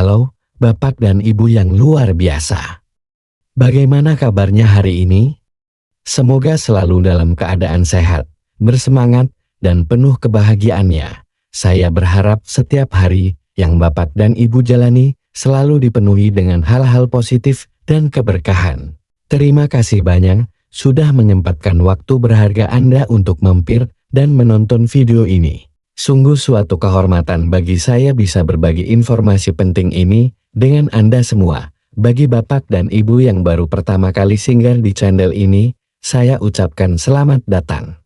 Halo, Bapak dan Ibu yang luar biasa. Bagaimana kabarnya hari ini? Semoga selalu dalam keadaan sehat, bersemangat, dan penuh kebahagiaannya. Saya berharap setiap hari yang Bapak dan Ibu jalani selalu dipenuhi dengan hal-hal positif dan keberkahan. Terima kasih banyak sudah menyempatkan waktu berharga Anda untuk mampir dan menonton video ini. Sungguh suatu kehormatan bagi saya bisa berbagi informasi penting ini dengan Anda semua. Bagi Bapak dan Ibu yang baru pertama kali singgah di channel ini, saya ucapkan selamat datang.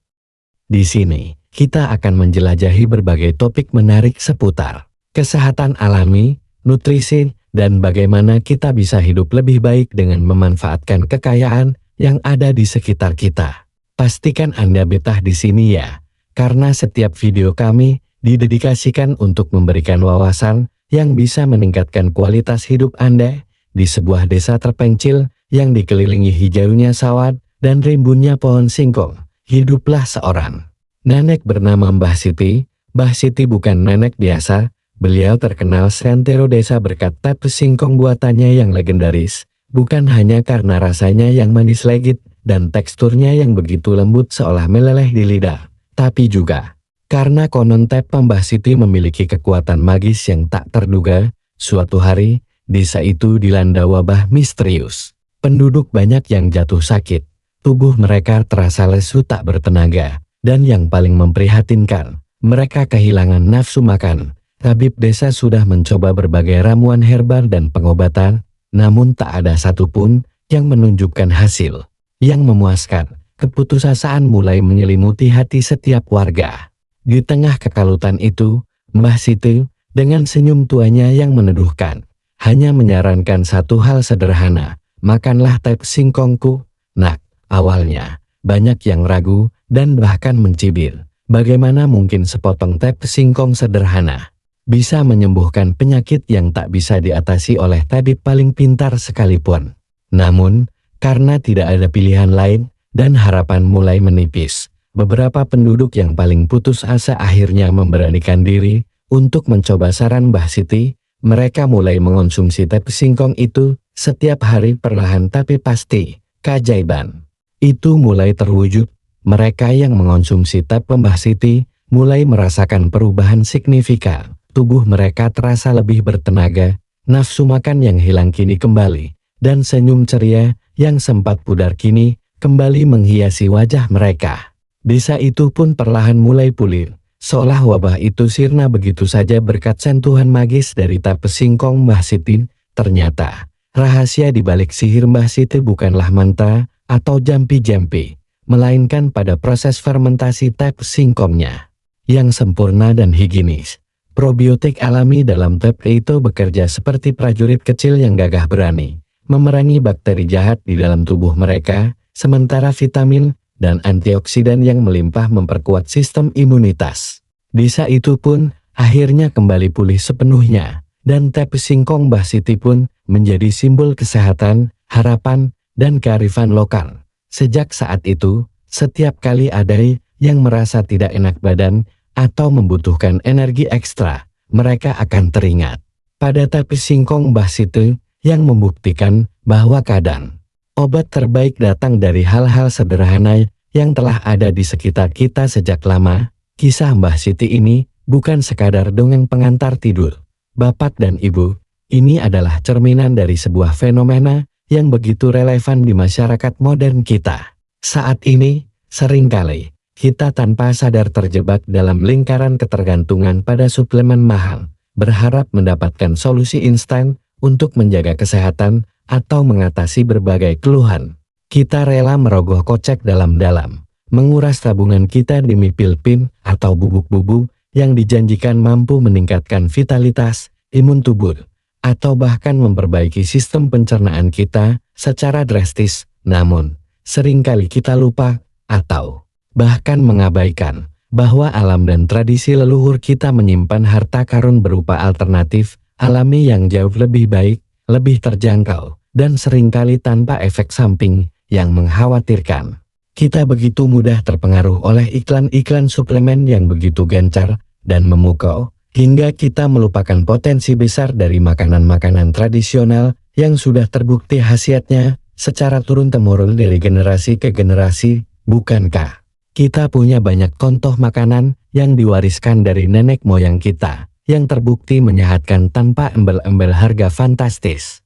Di sini, kita akan menjelajahi berbagai topik menarik seputar kesehatan alami, nutrisi, dan bagaimana kita bisa hidup lebih baik dengan memanfaatkan kekayaan yang ada di sekitar kita. Pastikan Anda betah di sini ya. Karena setiap video kami didedikasikan untuk memberikan wawasan yang bisa meningkatkan kualitas hidup Anda di sebuah desa terpencil yang dikelilingi hijaunya sawah dan rimbunnya pohon singkong. Hiduplah seorang nenek bernama Mbah Siti. Mbah Siti bukan nenek biasa, beliau terkenal seantero desa berkat teh singkong buatannya yang legendaris, bukan hanya karena rasanya yang manis legit dan teksturnya yang begitu lembut seolah meleleh di lidah. Tapi juga karena konon teh Mbah Siti memiliki kekuatan magis yang tak terduga. Suatu hari, desa itu dilanda wabah misterius. Penduduk banyak yang jatuh sakit. Tubuh mereka terasa lesu tak bertenaga. Dan yang paling memprihatinkan, mereka kehilangan nafsu makan. Tabib desa sudah mencoba berbagai ramuan herbal dan pengobatan, namun tak ada satupun yang menunjukkan hasil yang memuaskan. Keputusasaan mulai menyelimuti hati setiap warga. Di tengah kekalutan itu, Mbah Siti, dengan senyum tuanya yang meneduhkan, hanya menyarankan satu hal sederhana, makanlah teh singkongku, nak. Awalnya, banyak yang ragu dan bahkan mencibir. Bagaimana mungkin sepotong teh singkong sederhana bisa menyembuhkan penyakit yang tak bisa diatasi oleh tabib paling pintar sekalipun. Namun, karena tidak ada pilihan lain, dan harapan mulai menipis, beberapa penduduk yang paling putus asa akhirnya memberanikan diri untuk mencoba saran Mbah Siti. Mereka mulai mengonsumsi teh singkong itu setiap hari perlahan tapi pasti. Keajaiban itu mulai terwujud. Mereka yang mengonsumsi teh Mbah Siti mulai merasakan perubahan signifikan. Tubuh mereka terasa lebih bertenaga, nafsu makan yang hilang kini kembali, dan senyum ceria yang sempat pudar kini kembali menghiasi wajah mereka. Desa itu pun perlahan mulai pulih, seolah wabah itu sirna begitu saja berkat sentuhan magis dari teh singkong Mbah Siti. Ternyata, rahasia di balik sihir Mbah Siti bukanlah mantra atau jampi-jampi, melainkan pada proses fermentasi teh singkongnya yang sempurna dan higienis. Probiotik alami dalam teh itu bekerja seperti prajurit kecil yang gagah berani, memerangi bakteri jahat di dalam tubuh mereka. Sementara vitamin dan antioksidan yang melimpah memperkuat sistem imunitas. Desa itu pun akhirnya kembali pulih sepenuhnya, dan teh singkong Mbah Siti pun menjadi simbol kesehatan, harapan, dan kearifan lokal. Sejak saat itu, setiap kali ada yang merasa tidak enak badan atau membutuhkan energi ekstra, mereka akan teringat pada teh singkong Mbah Siti yang membuktikan bahwa kadang obat terbaik datang dari hal-hal sederhana yang telah ada di sekitar kita sejak lama. Kisah Mbah Siti ini bukan sekadar dongeng pengantar tidur. Bapak dan Ibu, ini adalah cerminan dari sebuah fenomena yang begitu relevan di masyarakat modern kita. Saat ini, seringkali kita tanpa sadar terjebak dalam lingkaran ketergantungan pada suplemen mahal, berharap mendapatkan solusi instan untuk menjaga kesehatan atau mengatasi berbagai keluhan. Kita rela merogoh kocek dalam-dalam, menguras tabungan kita demi pil-pil atau bubuk-bubuk yang dijanjikan mampu meningkatkan vitalitas, imun tubuh, atau bahkan memperbaiki sistem pencernaan kita secara drastis. Namun, seringkali kita lupa atau bahkan mengabaikan bahwa alam dan tradisi leluhur kita menyimpan harta karun berupa alternatif alami yang jauh lebih baik, lebih terjangkau, dan seringkali tanpa efek samping yang mengkhawatirkan. Kita begitu mudah terpengaruh oleh iklan-iklan suplemen yang begitu gencar dan memukau, hingga kita melupakan potensi besar dari makanan-makanan tradisional yang sudah terbukti khasiatnya secara turun-temurun dari generasi ke generasi, bukankah? Kita punya banyak contoh makanan yang diwariskan dari nenek moyang kita, yang terbukti menyehatkan tanpa embel-embel harga fantastis.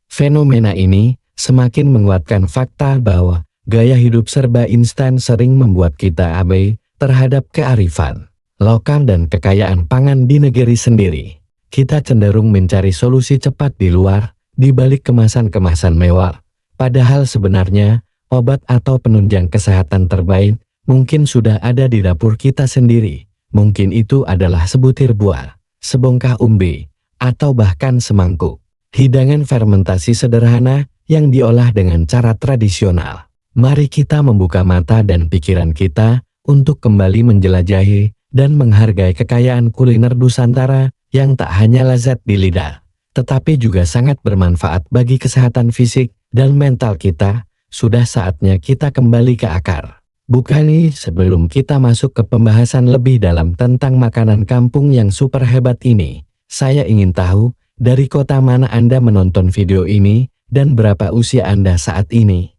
Fenomena ini semakin menguatkan fakta bahwa gaya hidup serba instan sering membuat kita abai terhadap kearifan lokal dan kekayaan pangan di negeri sendiri. Kita cenderung mencari solusi cepat di luar, di balik kemasan-kemasan mewah. Padahal sebenarnya, obat atau penunjang kesehatan terbaik mungkin sudah ada di dapur kita sendiri. Mungkin itu adalah sebutir buah, sebongkah umbi, atau bahkan semangkuk hidangan fermentasi sederhana yang diolah dengan cara tradisional. Mari kita membuka mata dan pikiran kita untuk kembali menjelajahi dan menghargai kekayaan kuliner Nusantara yang tak hanya lezat di lidah, tetapi juga sangat bermanfaat bagi kesehatan fisik dan mental kita. Sudah saatnya kita kembali ke akar. Bukan sebelum kita masuk ke pembahasan lebih dalam tentang makanan kampung yang super hebat ini, saya ingin tahu dari kota mana Anda menonton video ini dan berapa usia Anda saat ini.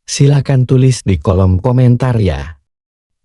Silakan tulis di kolom komentar ya.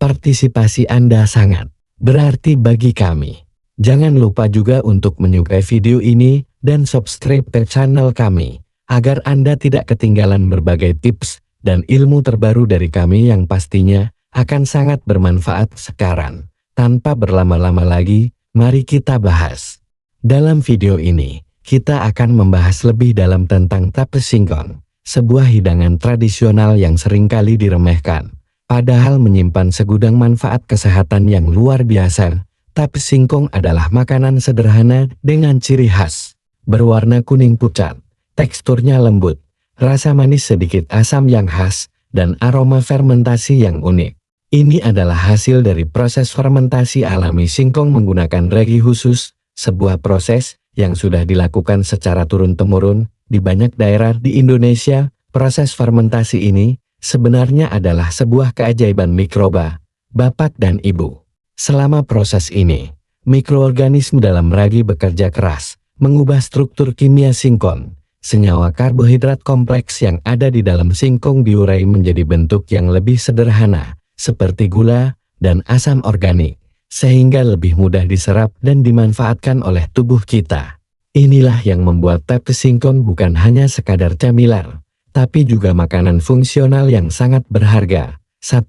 Partisipasi Anda sangat berarti bagi kami. Jangan lupa juga untuk menyukai video ini dan subscribe ke channel kami, agar Anda tidak ketinggalan berbagai tips dan ilmu terbaru dari kami yang pastinya akan sangat bermanfaat sekarang. Tanpa berlama-lama lagi, mari kita bahas. Dalam video ini, kita akan membahas lebih dalam tentang tape singkong, sebuah hidangan tradisional yang seringkali diremehkan. Padahal menyimpan segudang manfaat kesehatan yang luar biasa. Tape singkong adalah makanan sederhana dengan ciri khas, berwarna kuning pucat, teksturnya lembut, rasa manis sedikit asam yang khas, dan aroma fermentasi yang unik. Ini adalah hasil dari proses fermentasi alami singkong menggunakan ragi khusus, sebuah proses yang sudah dilakukan secara turun-temurun di banyak daerah di Indonesia. Proses fermentasi ini sebenarnya adalah sebuah keajaiban mikroba, bapak dan ibu. Selama proses ini, mikroorganisme dalam ragi bekerja keras, mengubah struktur kimia singkong. Senyawa karbohidrat kompleks yang ada di dalam singkong diurai menjadi bentuk yang lebih sederhana, seperti gula dan asam organik, sehingga lebih mudah diserap dan dimanfaatkan oleh tubuh kita. Inilah yang membuat tape singkong bukan hanya sekadar camilan, tapi juga makanan fungsional yang sangat berharga. 1.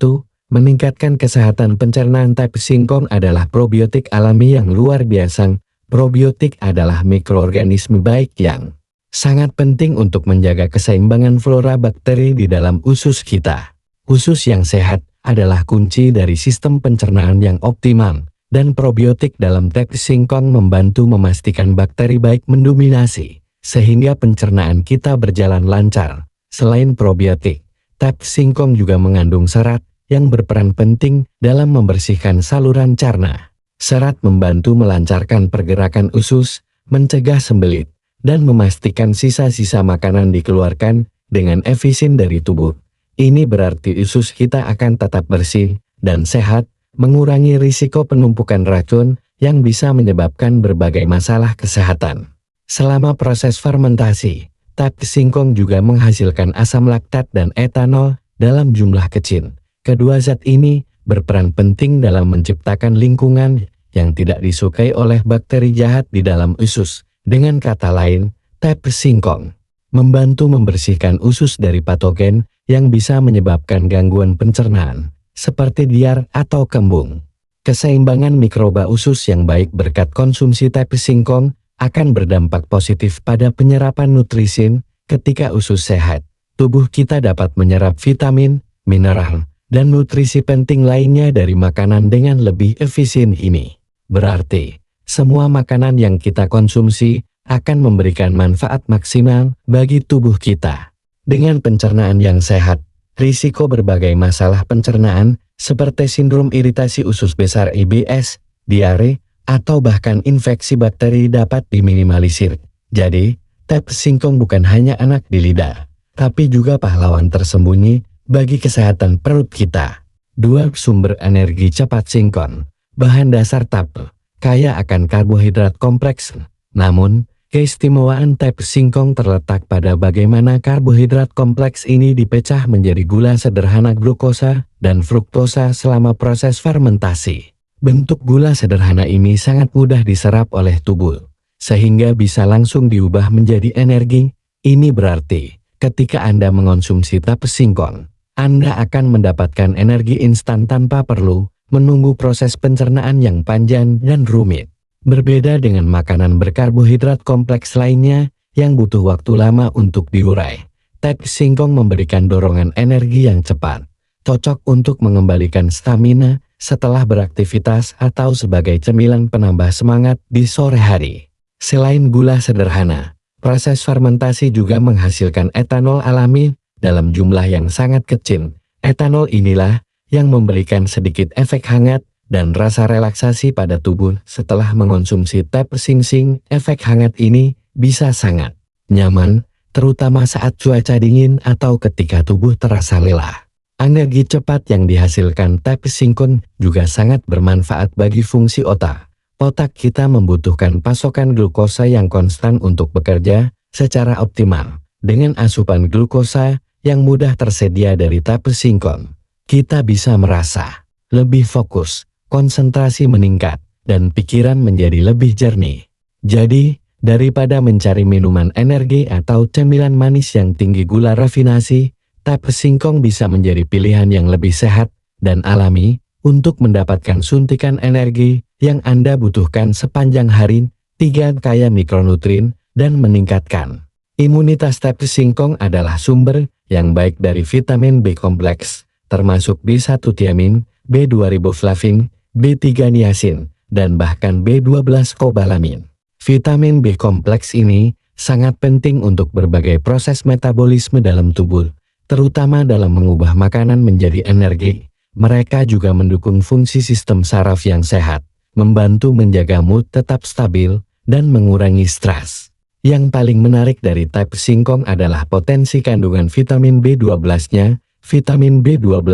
Meningkatkan kesehatan pencernaan. Tape singkong adalah probiotik alami yang luar biasa. Probiotik adalah mikroorganisme baik yang sangat penting untuk menjaga keseimbangan flora bakteri di dalam usus kita. Usus yang sehat adalah kunci dari sistem pencernaan yang optimal, dan probiotik dalam tape singkong membantu memastikan bakteri baik mendominasi, sehingga pencernaan kita berjalan lancar. Selain probiotik, tape singkong juga mengandung serat yang berperan penting dalam membersihkan saluran cerna. Serat membantu melancarkan pergerakan usus, mencegah sembelit, dan memastikan sisa-sisa makanan dikeluarkan dengan efisien dari tubuh. Ini berarti usus kita akan tetap bersih dan sehat, mengurangi risiko penumpukan racun yang bisa menyebabkan berbagai masalah kesehatan. Selama proses fermentasi, tape singkong juga menghasilkan asam laktat dan etanol dalam jumlah kecil. Kedua zat ini berperan penting dalam menciptakan lingkungan yang tidak disukai oleh bakteri jahat di dalam usus. Dengan kata lain, tape singkong membantu membersihkan usus dari patogen yang bisa menyebabkan gangguan pencernaan, seperti diar atau kembung. Keseimbangan mikroba usus yang baik berkat konsumsi tape singkong akan berdampak positif pada penyerapan nutrisi. Ketika usus sehat, tubuh kita dapat menyerap vitamin, mineral, dan nutrisi penting lainnya dari makanan dengan lebih efisien. Ini berarti semua makanan yang kita konsumsi akan memberikan manfaat maksimal bagi tubuh kita. Dengan pencernaan yang sehat, risiko berbagai masalah pencernaan seperti sindrom iritasi usus besar IBS, diare, atau bahkan infeksi bakteri dapat diminimalisir. Jadi, tape singkong bukan hanya enak di lidah, tapi juga pahlawan tersembunyi bagi kesehatan perut kita. 2. Sumber energi cepat singkong. Bahan dasar tape. kaya akan karbohidrat kompleks. Namun, keistimewaan teh singkong terletak pada bagaimana karbohidrat kompleks ini dipecah menjadi gula sederhana glukosa dan fruktosa selama proses fermentasi. Bentuk gula sederhana ini sangat mudah diserap oleh tubuh, sehingga bisa langsung diubah menjadi energi. Ini berarti, ketika Anda mengonsumsi teh singkong, Anda akan mendapatkan energi instan tanpa perlu menunggu proses pencernaan yang panjang dan rumit. Berbeda dengan makanan berkarbohidrat kompleks lainnya yang butuh waktu lama untuk diurai, teh singkong memberikan dorongan energi yang cepat, cocok untuk mengembalikan stamina setelah beraktivitas atau sebagai cemilan penambah semangat di sore hari. Selain gula sederhana, proses fermentasi juga menghasilkan etanol alami dalam jumlah yang sangat kecil. Etanol inilah yang memberikan sedikit efek hangat dan rasa relaksasi pada tubuh setelah mengonsumsi teh singkong. Efek hangat ini bisa sangat nyaman, terutama saat cuaca dingin atau ketika tubuh terasa lelah. Energi cepat yang dihasilkan teh singkong juga sangat bermanfaat bagi fungsi otak. Otak kita membutuhkan pasokan glukosa yang konstan untuk bekerja secara optimal. Dengan asupan glukosa yang mudah tersedia dari teh singkong, kita bisa merasa lebih fokus, konsentrasi meningkat, dan pikiran menjadi lebih jernih. Jadi, daripada mencari minuman energi atau cemilan manis yang tinggi gula rafinasi, teh singkong bisa menjadi pilihan yang lebih sehat dan alami untuk mendapatkan suntikan energi yang Anda butuhkan sepanjang hari. 3. Kaya mikronutrien dan meningkatkan imunitas. Teh singkong adalah sumber yang baik dari vitamin B kompleks, termasuk B1 tiamin, B2 riboflavin, B3 niacin, dan bahkan B12 kobalamin. Vitamin B kompleks ini sangat penting untuk berbagai proses metabolisme dalam tubuh, terutama dalam mengubah makanan menjadi energi. Mereka juga mendukung fungsi sistem saraf yang sehat, membantu menjaga mood tetap stabil, dan mengurangi stres. Yang paling menarik dari teh singkong adalah potensi kandungan vitamin B12-nya. Vitamin B12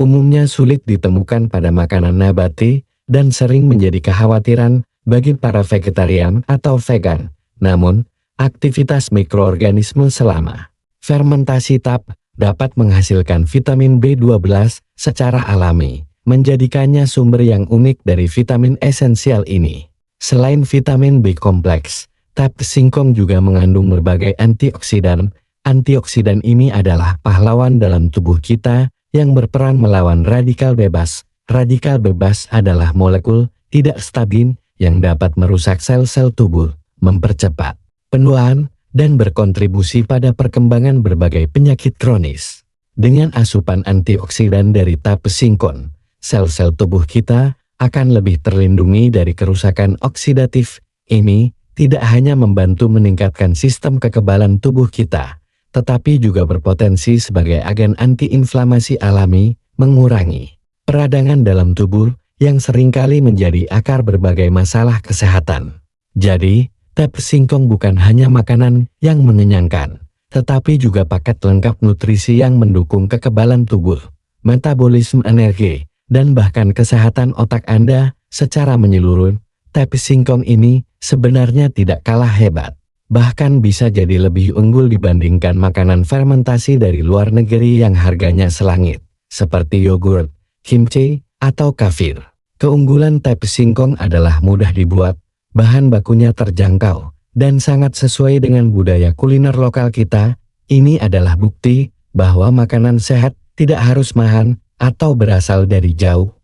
umumnya sulit ditemukan pada makanan nabati dan sering menjadi kekhawatiran bagi para vegetarian atau vegan. Namun, aktivitas mikroorganisme selama fermentasi teh dapat menghasilkan vitamin B12 secara alami, menjadikannya sumber yang unik dari vitamin esensial ini. Selain vitamin B kompleks, teh singkong juga mengandung berbagai antioksidan. Antioksidan ini adalah pahlawan dalam tubuh kita yang berperan melawan radikal bebas. Radikal bebas adalah molekul tidak stabil yang dapat merusak sel-sel tubuh, mempercepat penuaan, dan berkontribusi pada perkembangan berbagai penyakit kronis. Dengan asupan antioksidan dari teh singkong, sel-sel tubuh kita akan lebih terlindungi dari kerusakan oksidatif. Ini tidak hanya membantu meningkatkan sistem kekebalan tubuh kita, tetapi juga berpotensi sebagai agen antiinflamasi alami, mengurangi peradangan dalam tubuh yang seringkali menjadi akar berbagai masalah kesehatan. Jadi, teh singkong bukan hanya makanan yang mengenyangkan, tetapi juga paket lengkap nutrisi yang mendukung kekebalan tubuh, metabolisme energi, dan bahkan kesehatan otak Anda secara menyeluruh. Teh singkong ini sebenarnya tidak kalah hebat, bahkan bisa jadi lebih unggul dibandingkan makanan fermentasi dari luar negeri yang harganya selangit, seperti yogurt, kimchi, atau kefir. Keunggulan teh singkong adalah mudah dibuat, bahan bakunya terjangkau, dan sangat sesuai dengan budaya kuliner lokal kita. Ini adalah bukti bahwa makanan sehat tidak harus mahal atau berasal dari jauh.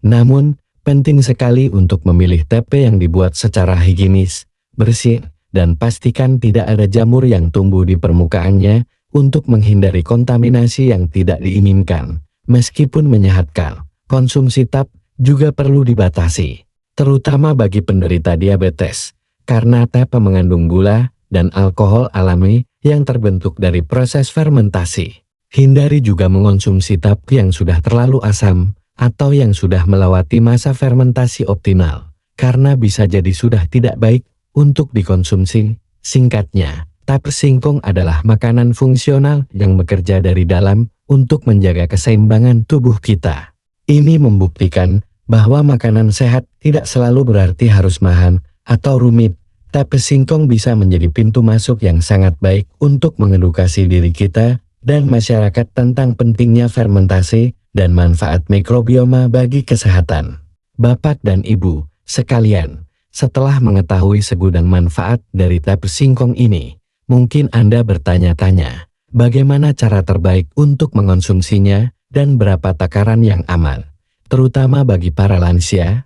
Namun, penting sekali untuk memilih teh yang dibuat secara higienis, bersih, dan pastikan tidak ada jamur yang tumbuh di permukaannya untuk menghindari kontaminasi yang tidak diinginkan. Meskipun menyehatkan, konsumsi teh juga perlu dibatasi, terutama bagi penderita diabetes, karena teh mengandung gula dan alkohol alami yang terbentuk dari proses fermentasi. Hindari juga mengonsumsi teh yang sudah terlalu asam atau yang sudah melewati masa fermentasi optimal, karena bisa jadi sudah tidak baik untuk dikonsumsi. Singkatnya, teh singkong adalah makanan fungsional yang bekerja dari dalam untuk menjaga keseimbangan tubuh kita. Ini membuktikan bahwa makanan sehat tidak selalu berarti harus mahal atau rumit. Tapi singkong bisa menjadi pintu masuk yang sangat baik untuk mengedukasi diri kita dan masyarakat tentang pentingnya fermentasi dan manfaat mikrobioma bagi kesehatan. Bapak dan Ibu sekalian, setelah mengetahui segudang manfaat dari teh singkong ini, mungkin Anda bertanya-tanya, bagaimana cara terbaik untuk mengonsumsinya dan berapa takaran yang aman, terutama bagi para lansia?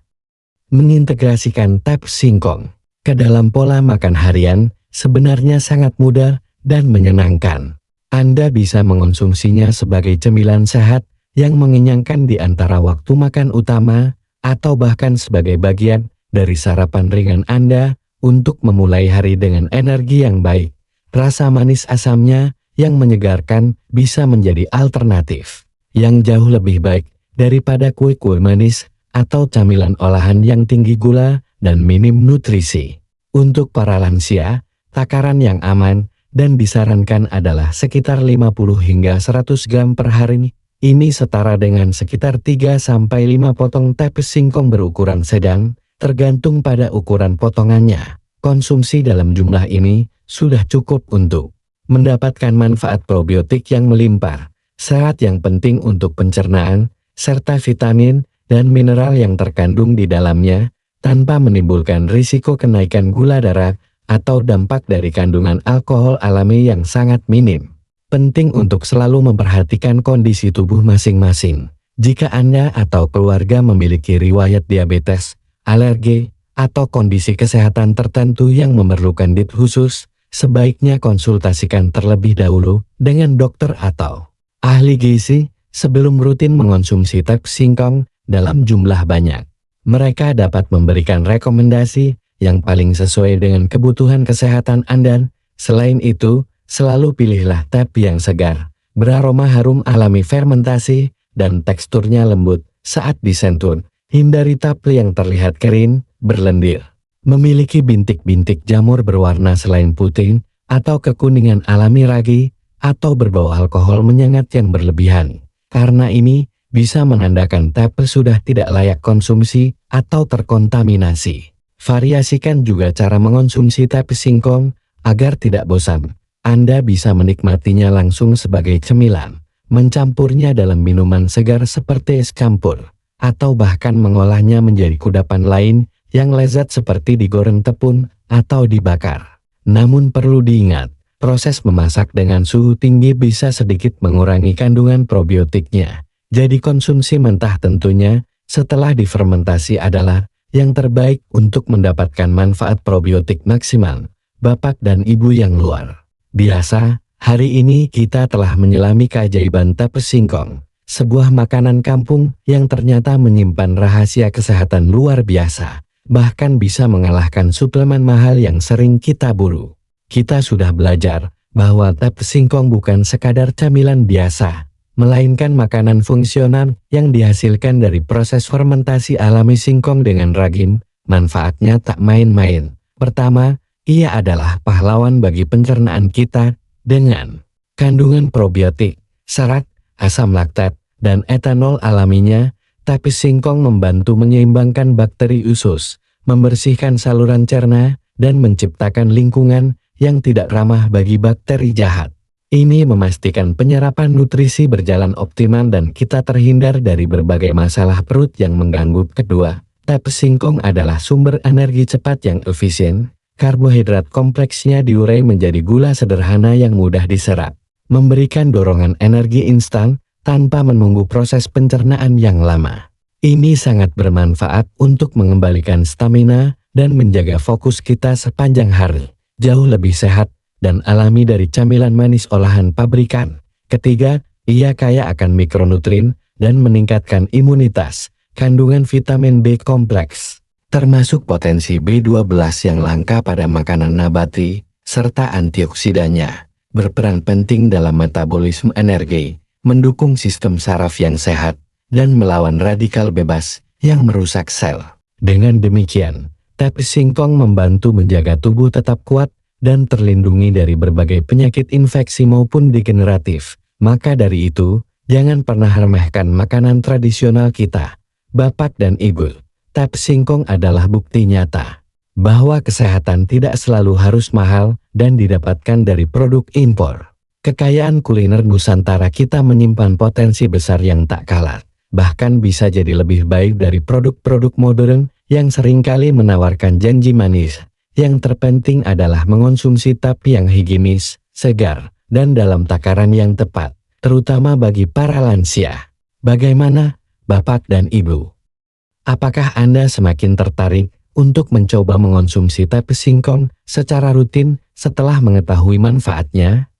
Mengintegrasikan teh singkong ke dalam pola makan harian sebenarnya sangat mudah dan menyenangkan. Anda bisa mengonsumsinya sebagai cemilan sehat yang mengenyangkan di antara waktu makan utama atau bahkan sebagai bagian dari sarapan ringan Anda untuk memulai hari dengan energi yang baik. Rasa manis asamnya yang menyegarkan bisa menjadi alternatif yang jauh lebih baik daripada kue-kue manis atau camilan olahan yang tinggi gula dan minim nutrisi. Untuk para lansia, takaran yang aman dan disarankan adalah sekitar 50 hingga 100 gram per hari. Ini setara dengan sekitar 3-5 potong teh singkong berukuran sedang, tergantung pada ukuran potongannya. Konsumsi dalam jumlah ini sudah cukup untuk mendapatkan manfaat probiotik yang melimpah, serat yang penting untuk pencernaan, serta vitamin dan mineral yang terkandung di dalamnya, tanpa menimbulkan risiko kenaikan gula darah atau dampak dari kandungan alkohol alami yang sangat minim. Penting untuk selalu memperhatikan kondisi tubuh masing-masing. Jika Anda atau keluarga memiliki riwayat diabetes, alergi, atau kondisi kesehatan tertentu yang memerlukan diet khusus, sebaiknya konsultasikan terlebih dahulu dengan dokter atau ahli gizi sebelum rutin mengonsumsi teh singkong dalam jumlah banyak. Mereka dapat memberikan rekomendasi yang paling sesuai dengan kebutuhan kesehatan Anda. Selain itu, selalu pilihlah teh yang segar, beraroma harum alami fermentasi, dan teksturnya lembut saat disentuh. Hindari teh yang terlihat kering, berlendir, memiliki bintik-bintik jamur berwarna selain putih, atau kekuningan alami ragi, atau berbau alkohol menyengat yang berlebihan. Karena ini bisa menandakan teh sudah tidak layak konsumsi atau terkontaminasi. Variasikan juga cara mengonsumsi teh singkong agar tidak bosan. Anda bisa menikmatinya langsung sebagai cemilan, mencampurnya dalam minuman segar seperti es campur, atau bahkan mengolahnya menjadi kudapan lain yang lezat seperti digoreng tepung atau dibakar. Namun perlu diingat, proses memasak dengan suhu tinggi bisa sedikit mengurangi kandungan probiotiknya. Jadi konsumsi mentah tentunya setelah difermentasi adalah yang terbaik untuk mendapatkan manfaat probiotik maksimal. Bapak dan Ibu yang luar biasa, hari ini kita telah menyelami keajaiban teh singkong, sebuah makanan kampung yang ternyata menyimpan rahasia kesehatan luar biasa, bahkan bisa mengalahkan suplemen mahal yang sering kita buru. Kita sudah belajar bahwa teh singkong bukan sekadar camilan biasa, melainkan makanan fungsional yang dihasilkan dari proses fermentasi alami singkong dengan ragin. Manfaatnya tak main-main. Pertama, ia adalah pahlawan bagi pencernaan kita dengan kandungan probiotik, serat, asam laktat, dan etanol alaminya. Teh singkong membantu menyeimbangkan bakteri usus, membersihkan saluran cerna, dan menciptakan lingkungan yang tidak ramah bagi bakteri jahat. Ini memastikan penyerapan nutrisi berjalan optimal dan kita terhindar dari berbagai masalah perut yang mengganggu. Kedua, teh singkong adalah sumber energi cepat yang efisien. Karbohidrat kompleksnya diurai menjadi gula sederhana yang mudah diserap, memberikan dorongan energi instan tanpa menunggu proses pencernaan yang lama. Ini sangat bermanfaat untuk mengembalikan stamina dan menjaga fokus kita sepanjang hari. Jauh lebih sehat dan alami dari camilan manis olahan pabrikan. Ketiga, ia kaya akan mikronutrien dan meningkatkan imunitas. Kandungan vitamin B kompleks, termasuk potensi B12 yang langka pada makanan nabati, serta antioksidannya, berperan penting dalam metabolisme energi, mendukung sistem saraf yang sehat, dan melawan radikal bebas yang merusak sel. Dengan demikian, teh singkong membantu menjaga tubuh tetap kuat dan terlindungi dari berbagai penyakit infeksi maupun degeneratif. Maka dari itu, jangan pernah remehkan makanan tradisional kita. Bapak dan Ibu, tep singkong adalah bukti nyata bahwa kesehatan tidak selalu harus mahal dan didapatkan dari produk impor. Kekayaan kuliner Nusantara kita menyimpan potensi besar yang tak kalah, bahkan bisa jadi lebih baik dari produk-produk modern yang seringkali menawarkan janji manis. Yang terpenting adalah mengonsumsi tapi yang higienis, segar, dan dalam takaran yang tepat, terutama bagi para lansia. Bagaimana, Bapak dan Ibu? Apakah Anda semakin tertarik untuk mencoba mengonsumsi tep singkong secara rutin setelah mengetahui manfaatnya?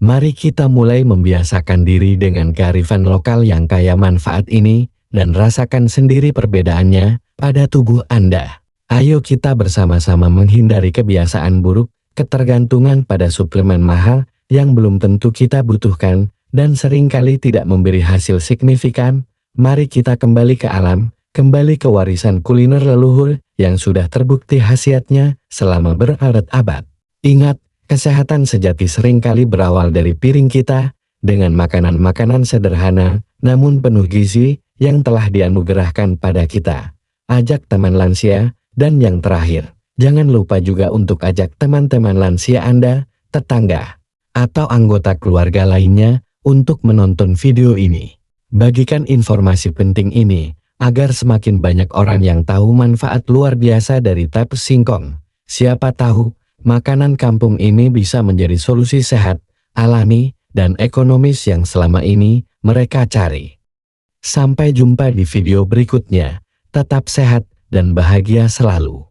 Mari kita mulai membiasakan diri dengan kearifan lokal yang kaya manfaat ini dan rasakan sendiri perbedaannya pada tubuh Anda. Ayo kita bersama-sama menghindari kebiasaan buruk, ketergantungan pada suplemen mahal yang belum tentu kita butuhkan dan seringkali tidak memberi hasil signifikan. Mari kita kembali ke alam, kembali ke warisan kuliner leluhur yang sudah terbukti khasiatnya selama berabad-abad. Ingat, kesehatan sejati seringkali berawal dari piring kita, dengan makanan-makanan sederhana, namun penuh gizi, yang telah dianugerahkan pada kita. Ajak teman lansia, dan yang terakhir, jangan lupa juga untuk ajak teman-teman lansia Anda, tetangga, atau anggota keluarga lainnya, untuk menonton video ini. Bagikan informasi penting ini, agar semakin banyak orang yang tahu manfaat luar biasa dari tep singkong. Siapa tahu, makanan kampung ini bisa menjadi solusi sehat, alami, dan ekonomis yang selama ini mereka cari. Sampai jumpa di video berikutnya. Tetap sehat dan bahagia selalu.